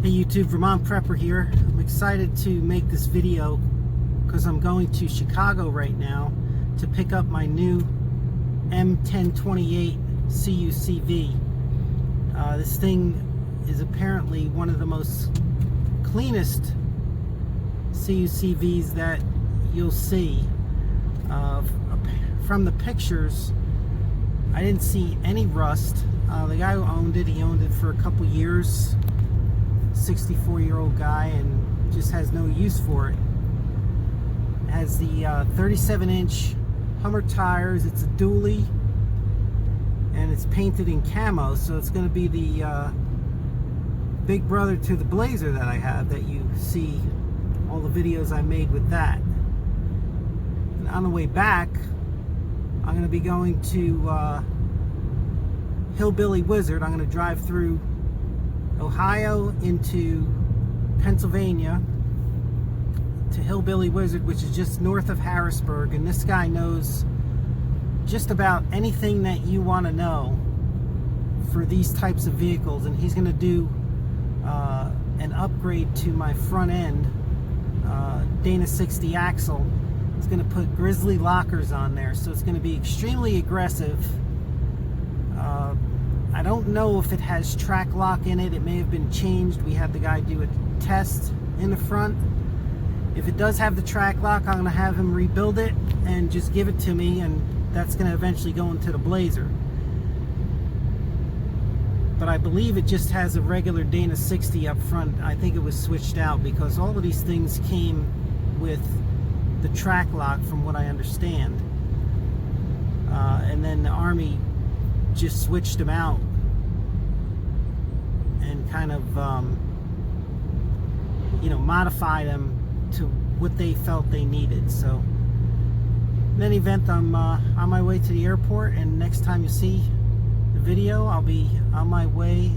Hey YouTube, Vermont Prepper here. I'm excited to make this video because I'm going to Chicago right now to pick up my new M1028 CUCV. This thing is apparently one of the most cleanest CUCVs that you'll see. From the pictures, I didn't see any rust. The guy who owned it, he owned it for a couple years. 64-year-old guy, and just has no use for it. It has the 37-inch Hummer tires. It's a dually, and it's painted in camo, so it's going to be the big brother to the Blazer that I have, that you see all the videos I made with that. And on the way back, I'm going to be going to Hillbilly Wizard. I'm going to drive through Ohio into Pennsylvania to Hillbilly Wizard, which is just north of Harrisburg, and this guy knows just about anything that you want to know for these types of vehicles, and he's going to do an upgrade to my front end Dana 60 axle. He's going to put Grizzly lockers on there, so it's going to be extremely aggressive. I don't know if it has track lock in it. It may have been changed. We had the guy do a test in the front. If it does have the track lock, I'm going to have him rebuild it and just give it to me, and that's going to eventually go into the Blazer. But I believe it just has a regular Dana 60 up front. I think it was switched out because all of these things came with the track lock from what I understand. And then the Army just switched them out and kind of modified them to what they felt they needed. So in any event, I'm on my way to the airport, and next time you see the video, I'll be on my way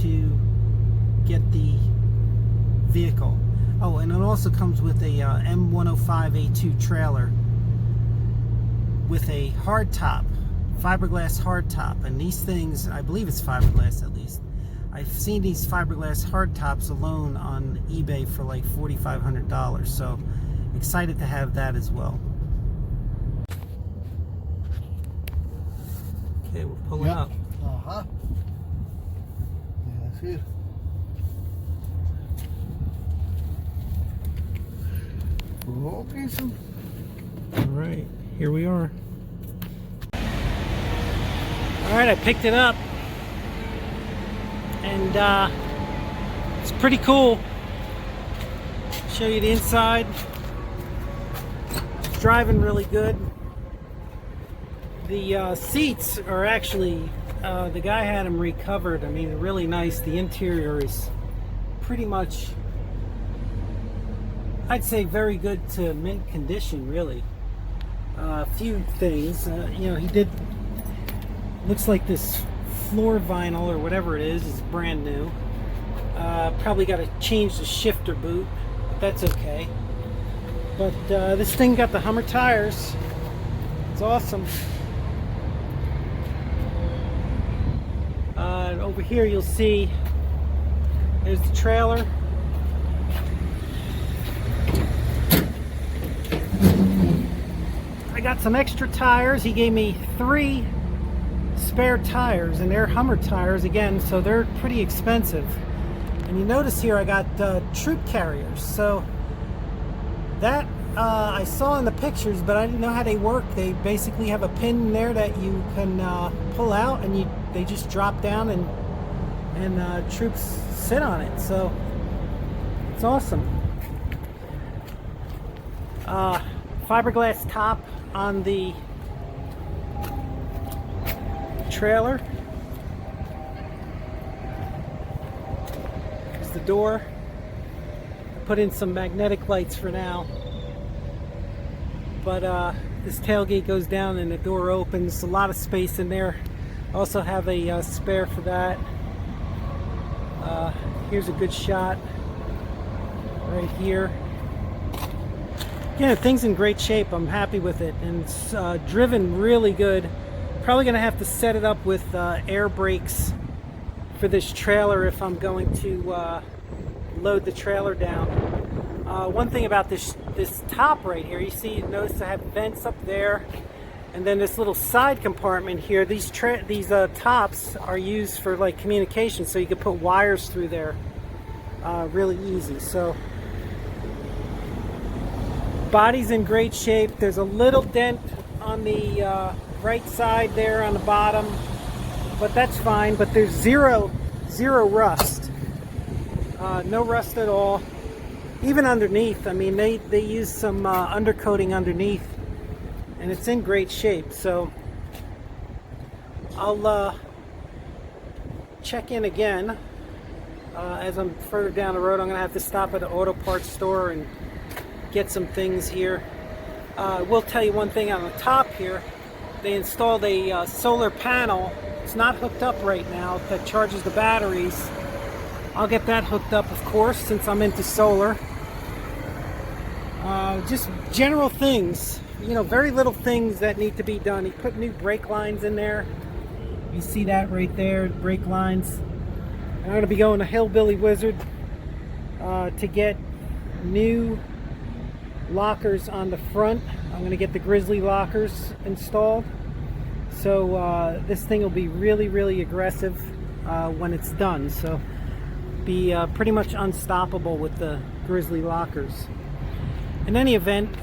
to get the vehicle. Oh, and it also comes with a M1009 A2 trailer with a hard top, fiberglass hard top, and these things, I believe it's fiberglass at least. I've seen these fiberglass hard tops alone on eBay for like $4,500, so excited to have that as well. Okay, we're pulling up. Uh-huh. Yeah, that's it. Okay, so. All right, here we are. All right, I picked it up, and it's pretty cool. Show you the inside. It's driving really good. The seats are actually, the guy had them recovered. I mean, really nice. The interior is pretty much, I'd say, very good to mint condition, really. A few things, he did. Looks like this floor vinyl or whatever it is brand new. Probably got to change the shifter boot, but that's okay. But this thing got the Hummer tires. It's awesome. Over here you'll see there's the trailer. I got some extra tires. He gave me 3 spare tires, and they're Hummer tires again, so they're pretty expensive. And you notice here I got troop carriers, so that I saw in the pictures, but I didn't know how they work. They basically have a pin in there that you can pull out, and they just drop down, and troops sit on it, so it's awesome. Fiberglass top on the trailer. There's the door. I put in some magnetic lights for now, but this tailgate goes down and the door opens. A lot of space in there. I also have a spare for that. Here's a good shot right here. Yeah, thing's in great shape. I'm happy with it, and it's driven really good. Probably gonna have to set it up with air brakes for this trailer if I'm going to load the trailer down. One thing about this top right here, you see, notice I have vents up there, and then this little side compartment here. These tops are used for like communication, so you can put wires through there really easy. So body's in great shape. There's a little dent on the right side there on the bottom, but that's fine. But there's zero rust, no rust at all. Even underneath, I mean, they use some undercoating underneath, and it's in great shape. So I'll check in again as I'm further down the road. I'm gonna have to stop at an auto parts store and get some things here. I will tell you one thing on the top here. They installed a solar panel. It's not hooked up right now, that charges the batteries. I'll get that hooked up, of course, since I'm into solar. Just general things, you know, very little things that need to be done. He put new brake lines in there. You see that right there, brake lines. I'm going to be going to Hillbilly Wizard to get new lockers on the front. I'm going to get the Grizzly lockers installed. So this thing will be really aggressive when it's done. So be pretty much unstoppable with the Grizzly lockers. In any event,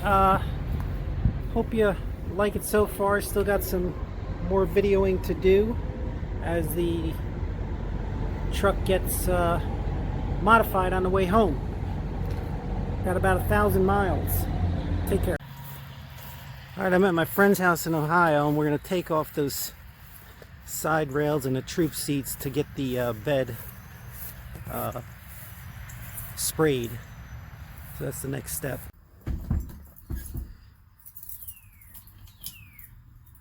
hope you like it so far. Still got some more videoing to do as the truck gets modified on the way home. Got about 1,000 miles. Take care. Alright, I'm at my friend's house in Ohio, and we're going to take off those side rails and the troop seats to get the bed sprayed. So that's the next step.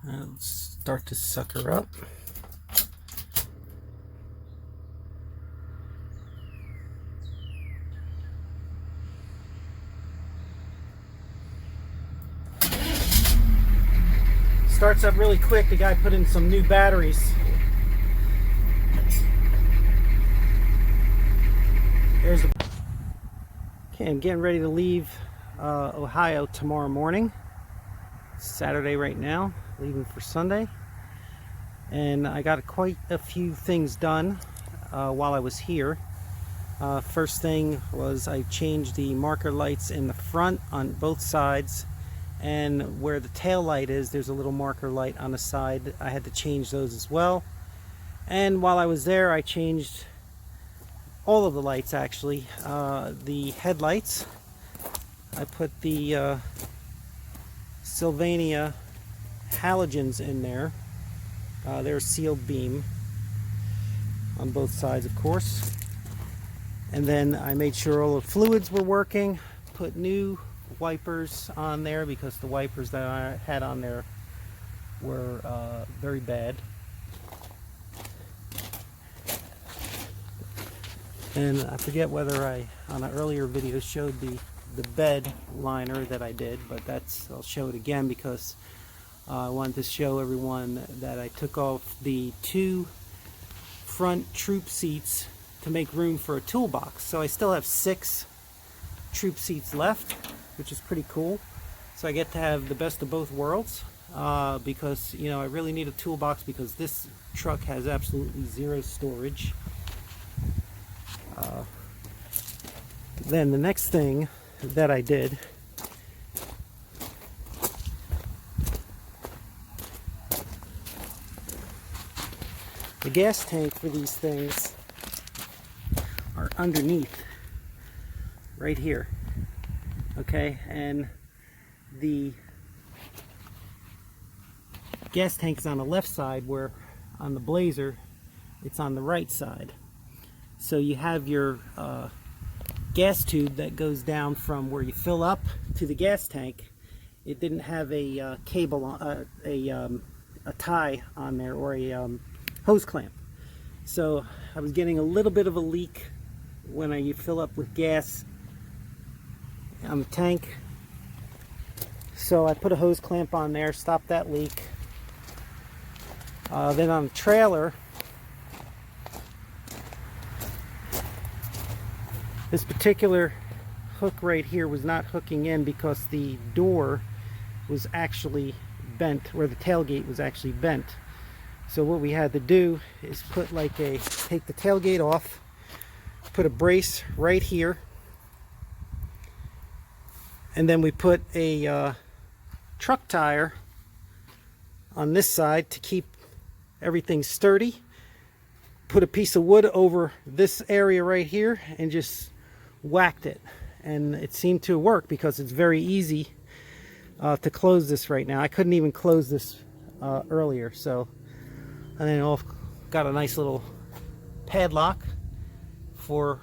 Let's start to sucker up. Starts up really quick. The guy put in some new batteries. There's the... Okay, I'm getting ready to leave Ohio tomorrow morning. It's Saturday right now, leaving for Sunday. And I got quite a few things done while I was here. First thing was I changed the marker lights in the front on both sides. And where the tail light is, there's a little marker light on the side. I had to change those as well. And while I was there, I changed all of the lights, actually. The headlights, I put the Sylvania halogens in there. They're sealed beam on both sides, of course. And then I made sure all the fluids were working, put new wipers on there because the wipers that I had on there were very bad. And I forget whether I on an earlier video showed the bed liner that I did, but I'll show it again because I wanted to show everyone that I took off the 2 front troop seats to make room for a toolbox. So I still have 6 troop seats left, which is pretty cool. So I get to have the best of both worlds because, you know, I really need a toolbox because this truck has absolutely zero storage. Then the next thing that I did, the gas tank for these things are underneath right here. Okay, and the gas tank is on the left side, where on the Blazer it's on the right side. So you have your gas tube that goes down from where you fill up to the gas tank. It didn't have a cable on, a tie on there, or a hose clamp. So I was getting a little bit of a leak when you fill up with gas on the tank. So I put a hose clamp on there, stopped that leak. Then on the trailer, This particular hook right here was not hooking in because the door was actually bent, where the tailgate was actually bent. So what we had to do is put like take the tailgate off, put a brace right here, and then we put a truck tire on this side to keep everything sturdy. Put a piece of wood over this area right here and just whacked it, and it seemed to work because it's very easy to close this right now. I couldn't even close this earlier, so and then I've got a nice little padlock for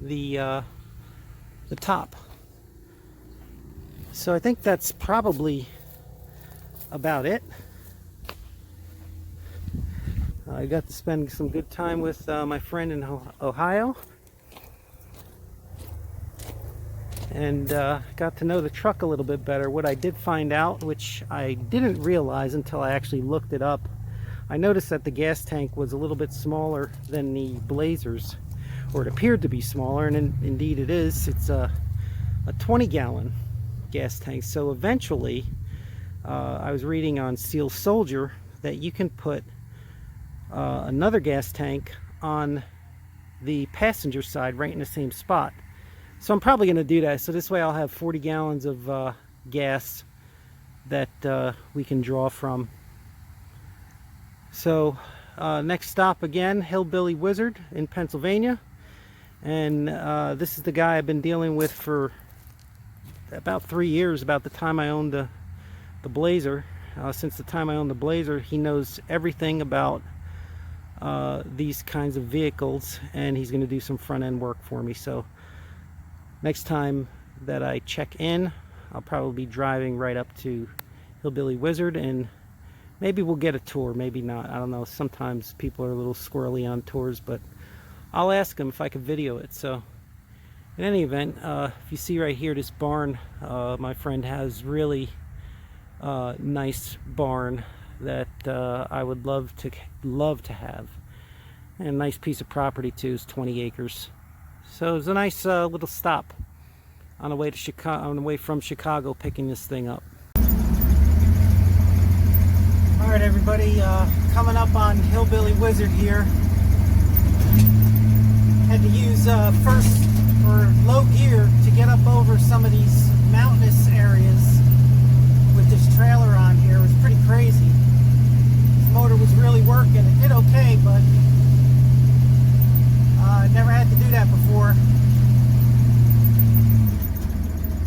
the top. So I think that's probably about it. I got to spend some good time with my friend in Ohio, and got to know the truck a little bit better. What I did find out, which I didn't realize until I actually looked it up, I noticed that the gas tank was a little bit smaller than the Blazers, or it appeared to be smaller, and indeed it is. It's a 20-gallon gas tank. So eventually, I was reading on Steel Soldier that you can put another gas tank on the passenger side right in the same spot. So I'm probably going to do that. So this way I'll have 40 gallons of gas that we can draw from. So next stop again, Hillbilly Wizard in Pennsylvania. And this is the guy I've been dealing with for about 3 years, about the time I owned the Blazer. Since the time I owned the Blazer, he knows everything about these kinds of vehicles, and he's going to do some front end work for me. So next time that I check in, I'll probably be driving right up to Hillbilly Wizard, and maybe we'll get a tour, maybe not. I don't know. Sometimes people are a little squirrely on tours, but I'll ask him if I can video it. So in any event, if you see right here, this barn, my friend has really nice barn that I would love to have. And a nice piece of property too, is 20 acres. So it's a nice little stop on the way to Chicago, on the way from Chicago, picking this thing up. All right, everybody, coming up on Hillbilly Wizard here. Had to use first for low gear to get up over some of these mountainous areas with this trailer on here. It was pretty crazy. This motor was really working. It did okay, but I never had to do that before.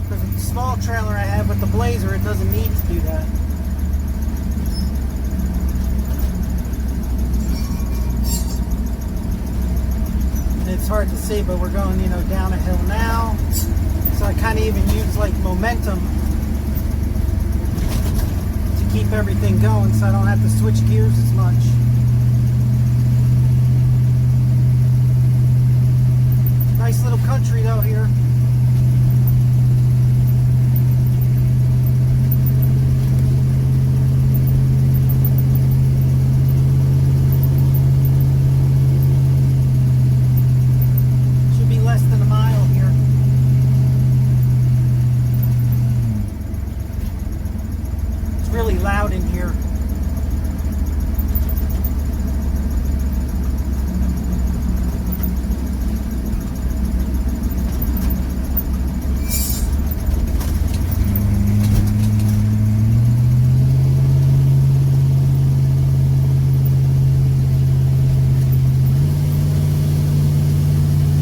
Because of the small trailer I have with the Blazer, it doesn't need to do that. It's hard to see, but we're going, you know, down a hill now. So I kind of even use like momentum to keep everything going, so I don't have to switch gears as much. Nice little country though here. Really loud in here.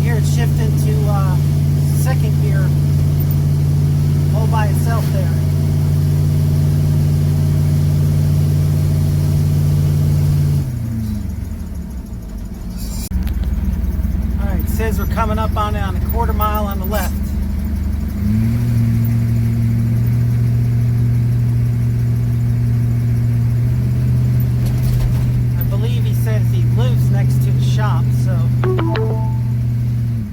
Here it's shifting to second gear all by itself there. It says we're coming up on a quarter mile on the left. I believe he says he lives next to the shop, so.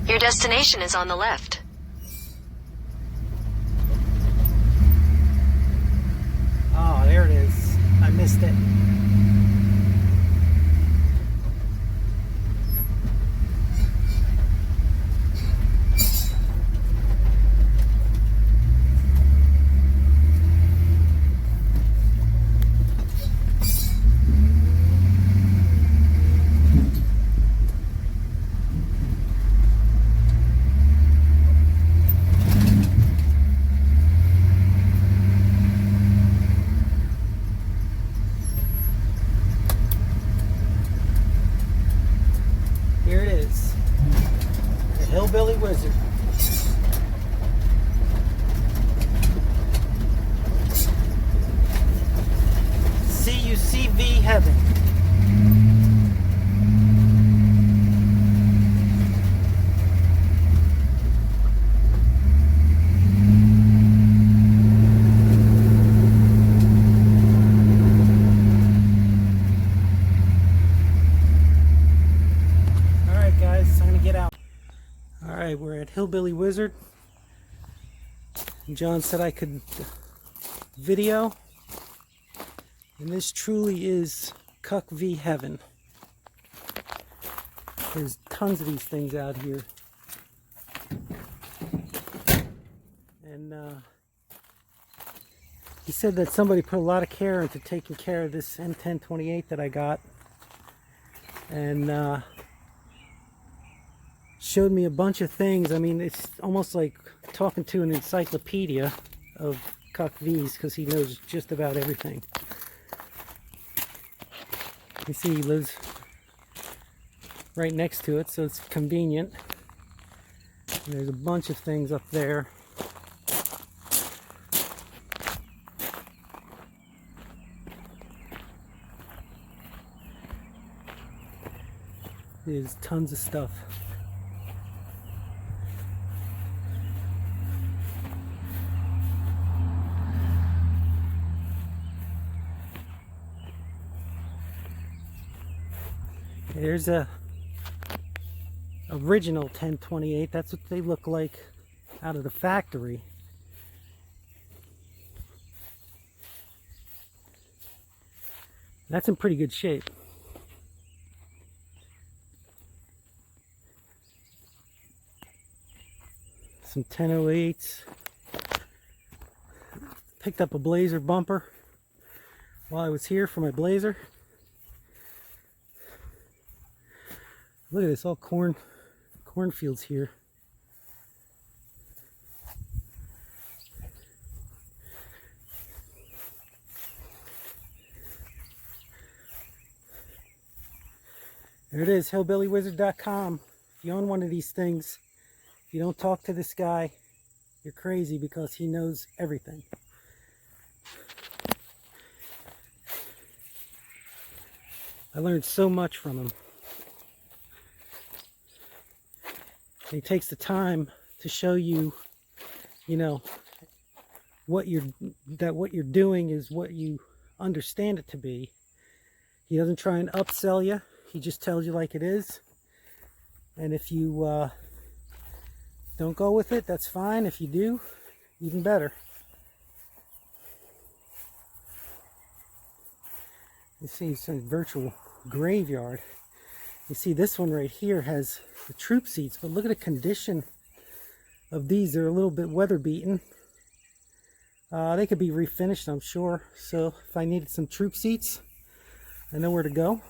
Your destination is on the left. Oh, there it is. I missed it. Hillbilly Wizard. CUCV heaven. Alright guys, time to get out. Alright, we're at Hillbilly Wizard. John said I could video. And this truly is CUCV heaven. There's tons of these things out here. And he said that somebody put a lot of care into taking care of this M1028 that I got. And showed me a bunch of things. I mean, it's almost like talking to an encyclopedia of CUCVs because he knows just about everything. You see he lives right next to it, so it's convenient. And there's a bunch of things up there. There's tons of stuff. There's a original 1028. That's what they look like out of the factory. That's in pretty good shape. Some 1008s. Picked up a Blazer bumper while I was here for my Blazer. Look at this, all cornfields here. There it is, hillbillywizard.com. If you own one of these things, if you don't talk to this guy, you're crazy because he knows everything. I learned so much from him. He takes the time to show you, you know, what you're doing is what you understand it to be. He doesn't try and upsell you. He just tells you like it is. And if you don't go with it, that's fine. If you do, even better. You see, it's a virtual graveyard. You see, this one right here has the troop seats, but look at the condition of these. They're a little bit weather beaten. They could be refinished, I'm sure. So if I needed some troop seats, I know where to go.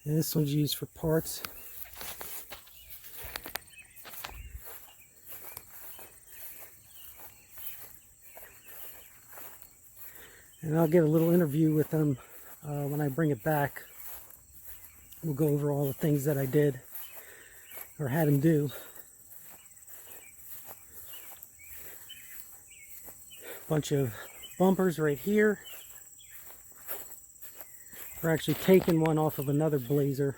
And this one's used for parts. And I'll get a little interview with them when I bring it back. We'll go over all the things that I did or had him do. Bunch of bumpers right here. We're actually taking one off of another Blazer.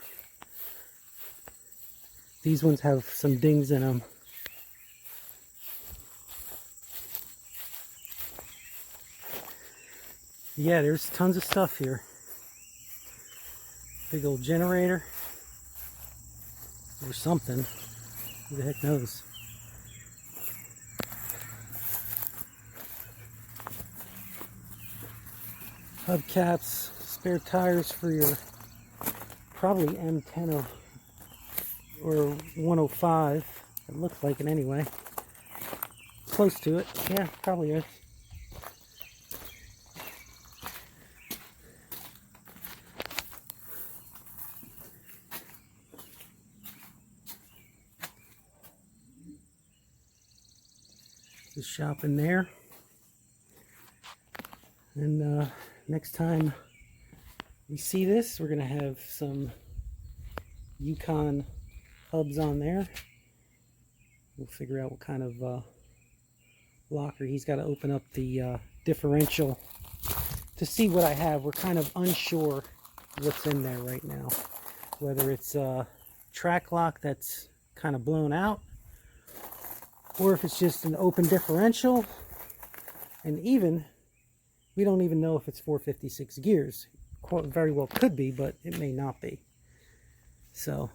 These ones have some dings in them. Yeah, there's tons of stuff here. Big old generator. Or something. Who the heck knows? Hubcaps, spare tires for your probably M10 or 105. It looks like it anyway. Close to it. Yeah, probably is. The shop in there. And next time we see this, we're going to have some Yukon hubs on there. We'll figure out what kind of locker. He's got to open up the differential to see what I have. We're kind of unsure what's in there right now. Whether it's a track lock that's kind of blown out, or if it's just an open differential. And even, we don't even know if it's 456 gears. Very well could be, but it may not be. So,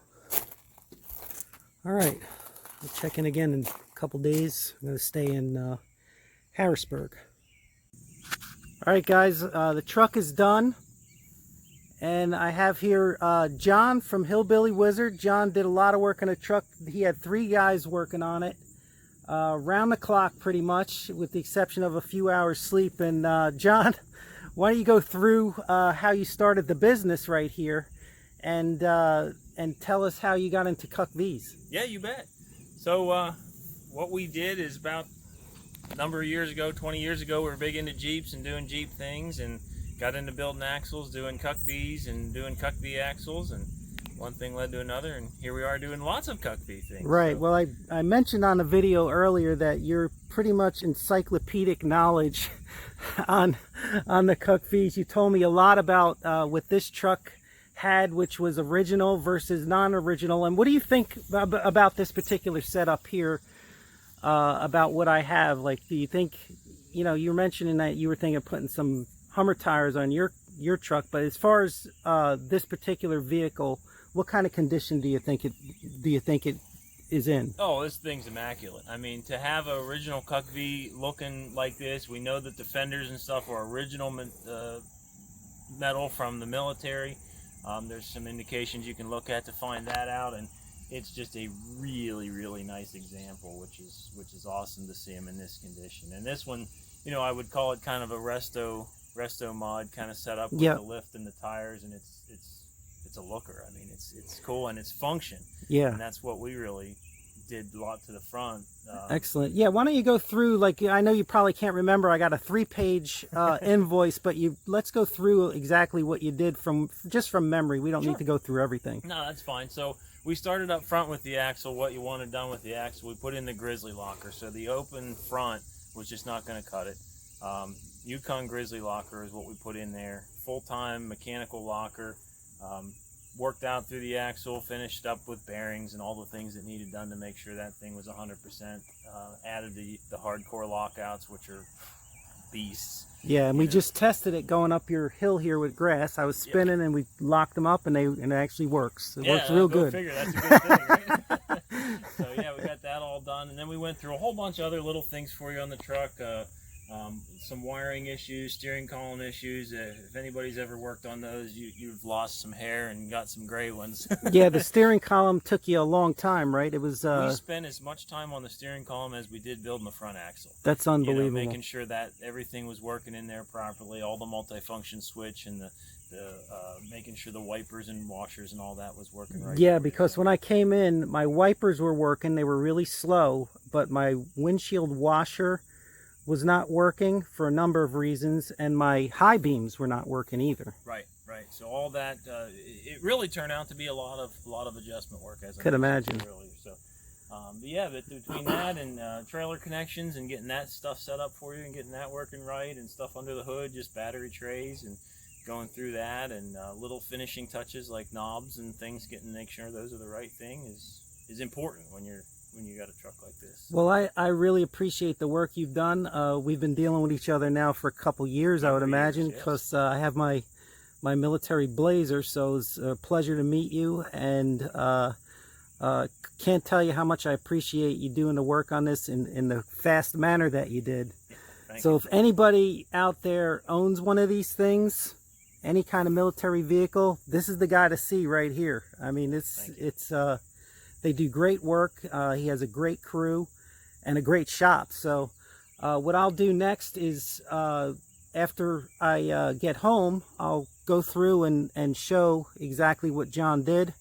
all right. We'll check in again in a couple days. I'm going to stay in Harrisburg. All right, guys. The truck is done. And I have here John from Hillbilly Wizard. John did a lot of work on the truck. He had 3 guys working on it. Round the clock pretty much, with the exception of a few hours sleep. And John, why don't you go through how you started the business right here, and tell us how you got into CUCVs. Yeah, you bet. So what we did is, about a number of years ago, 20 years ago, we were big into Jeeps and doing Jeep things, and got into building axles, doing CUCVs and doing CUCV axles, and one thing led to another, and here we are doing lots of CUCV things. Right. So. Well, I mentioned on the video earlier that you're pretty much encyclopedic knowledge on the CUCVs. You told me a lot about what this truck had, which was original versus non-original. And what do you think about this particular setup here? About what I have? Like, do you think, you know, you were mentioning that you were thinking of putting some Hummer tires on your truck, but as far as this particular vehicle, what kind of condition do you think it is in? Oh, this thing's immaculate. I mean, to have an original CUCV looking like this, we know that the fenders and stuff are original metal from the military. There's some indications you can look at to find that out, and it's just a really, really nice example, which is awesome to see them in this condition. And this one, you know, I would call it kind of a resto mod kind of setup with the lift and the tires, and it's a looker. I mean, it's cool, and it's function. Yeah. And that's what we really did a lot to the front. Excellent. Yeah, why don't you go through, like, I know you probably can't remember, I got a 3-page invoice, but let's go through exactly what you did just from memory. We don't need to go through everything. No, that's fine. So we started up front with the axle, what you wanted done with the axle. We put in the Grizzly locker, so the open front was just not going to cut it. Yukon Grizzly locker is what we put in there. Full-time mechanical locker. Worked out through the axle, finished up with bearings and all the things that needed done to make sure that thing was 100%. Added the hardcore lockouts, which are beasts. Yeah, and we just tested it going up your hill here with grass. I was spinning, and we locked them up, and it actually works. It works real good. Figure that's a good thing, right? So yeah, we got that all done, and then we went through a whole bunch of other little things for you on the truck. Some wiring issues, steering column issues. If anybody's ever worked on those, you've lost some hair and got some gray ones. Yeah, the steering column took you a long time, right? It was. We spent as much time on the steering column as we did building the front axle. That's unbelievable. You know, making sure that everything was working in there properly, all the multifunction switch and the making sure the wipers and washers and all that was working right. Yeah, because when I came in, my wipers were working. They were really slow, but my windshield washer was not working for a number of reasons, and my high beams were not working either. Right. So all that, it really turned out to be a lot of adjustment work, as I could imagine. Earlier. So, yeah, but between that and trailer connections and getting that stuff set up for you and getting that working right and stuff under the hood, just battery trays and going through that, and little finishing touches like knobs and things, make sure those are the right thing is important when you got a truck like this. Well, I really appreciate the work you've done. We've been dealing with each other now for a couple years, I would imagine, because I have my military Blazer, so it's a pleasure to meet you, and can't tell you how much I appreciate you doing the work on this in the fast manner that you did. So if anybody out there owns one of these things, any kind of military vehicle, this is the guy to see right here. I mean, they do great work. He has a great crew and a great shop. So what I'll do next is after I get home, I'll go through and show exactly what John did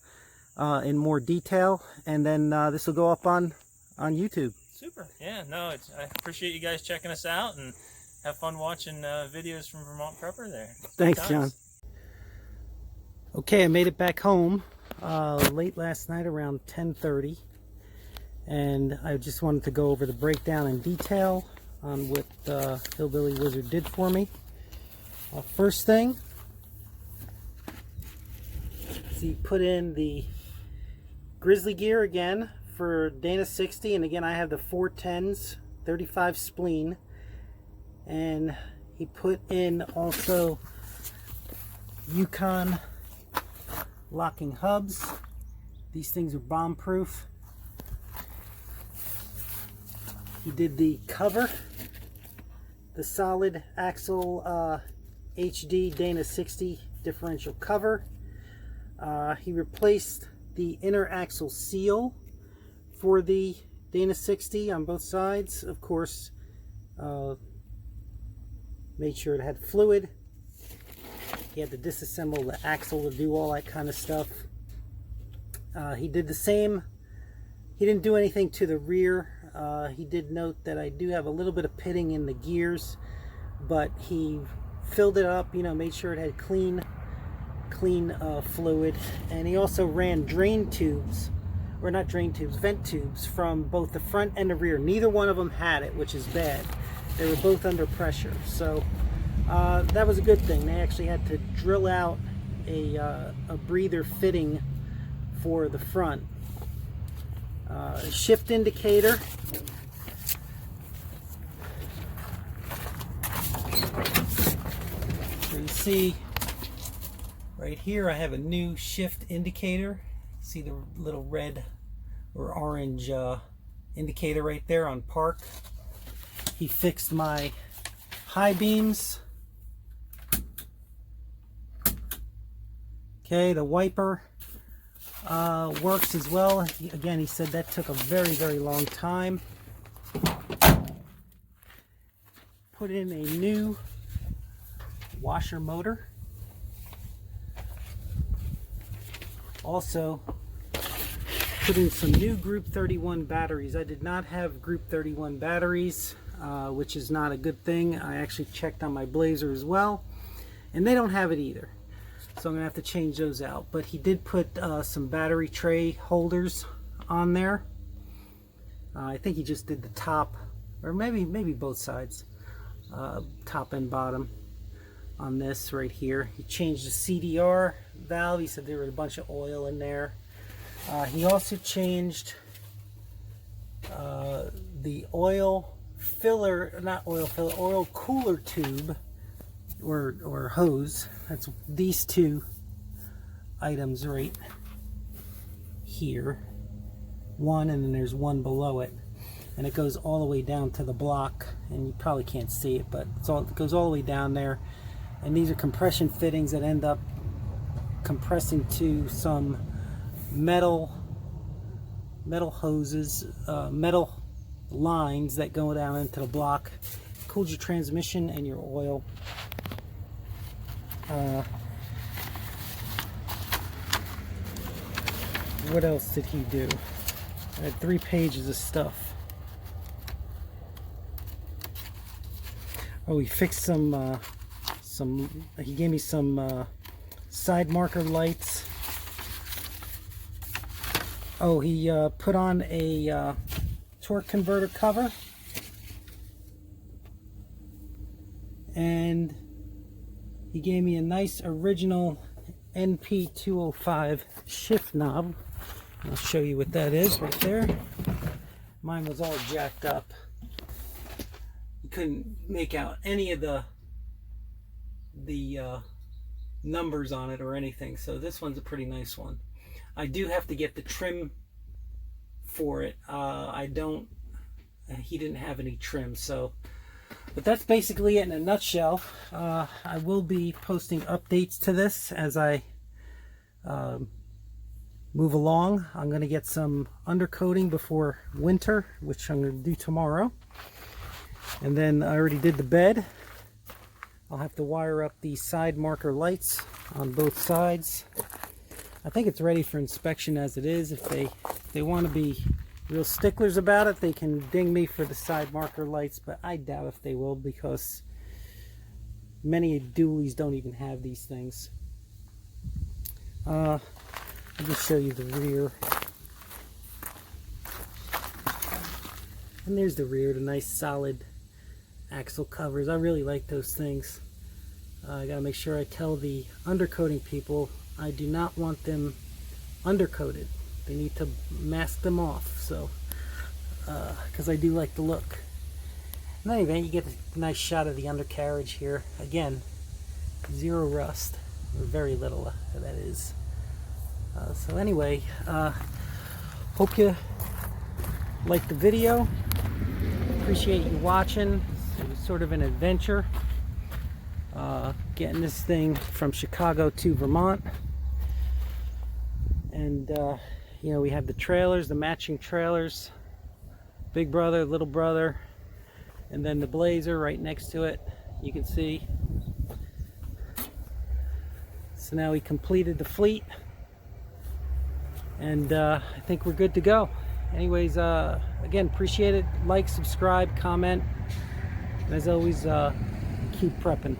in more detail, and then this will go up on YouTube. Super. Yeah, no, I appreciate you guys checking us out, and have fun watching videos from Vermont Prepper there. Thanks, Good John. times. Okay, I made it back home late last night around 10:30, and I just wanted to go over the breakdown in detail on what Hillbilly Wizard did for me. First thing, he put in the Grizzly gear again for Dana 60, and again I have the 410s 35 spleen, and he put in also Yukon locking hubs. These things are bomb proof. He did the cover, the solid axle HD Dana 60 differential cover. He replaced the inner axle seal for the Dana 60 on both sides. Of course, made sure it had fluid. He had to disassemble the axle to do all that kind of stuff. He did the same. He didn't do anything to the rear. He did note that I do have a little bit of pitting in the gears, but he filled it up, you know, made sure it had clean fluid. And he also ran drain tubes, or not drain tubes, vent tubes from both the front and the rear. Neither one of them had it, which is bad. They were both under pressure, so that was a good thing. They actually had to drill out a breather fitting for the front. Shift indicator. So you see right here I have a new shift indicator. See the little red or orange indicator right there on park. He fixed my high beams. Okay, the wiper works as well. Again, he said that took a very long time. Put in a new washer motor. Also put in some new Group 31 batteries. I did not have Group 31 batteries, which is not a good thing. I actually checked on my Blazer as well, and they don't have it either. So I'm gonna have to change those out. But he did put some battery tray holders on there. I think he just did the top, or maybe both sides, top and bottom on this right here. He changed the CDR valve. He said there was a bunch of oil in there. He also changed the oil filler, not oil filler, oil cooler tube or hose. That's these two items right here. One, and then there's one below it, and it goes all the way down to the block, and you probably can't see it, but it goes all the way down there. And these are compression fittings that end up compressing to some metal hoses, metal lines that go down into the block. Cools your transmission and your oil. What else did he do? I had 3 pages of stuff. Oh, he fixed he gave me some side marker lights. Oh, he put on a torque converter cover, and he gave me a nice original NP205 shift knob. I'll show you what that is right there. Mine was all jacked up. You couldn't make out any of the numbers on it or anything, so this one's a pretty nice one. I do have to get the trim for it. He didn't have any trim, so, but that's basically it in a nutshell. I will be posting updates to this as I move along. I'm going to get some undercoating before winter, which I'm going to do tomorrow, and then I already did the bed. I'll have to wire up the side marker lights on both sides. I think it's ready for inspection as it is. If they want to be real sticklers about it, they can ding me for the side marker lights, but I doubt if they will, because Many dualies don't even have these things. I'll just show you the rear. And there's the rear, the nice solid axle covers. I really like those things. I gotta make sure I tell the undercoating people I do not want them undercoated. They need to mask them off, so because I do like the look. In any event, you get a nice shot of the undercarriage here. Again, zero rust, or very little, that is. So anyway, hope you liked the video. Appreciate you watching. It was sort of an adventure, getting this thing from Chicago to Vermont. And you know, we have the trailers, the matching trailers, big brother, little brother, and then the Blazer right next to it, you can see. So now we completed the fleet, and I think we're good to go. Anyways, again, appreciate it. Like, subscribe, comment, and as always, keep prepping.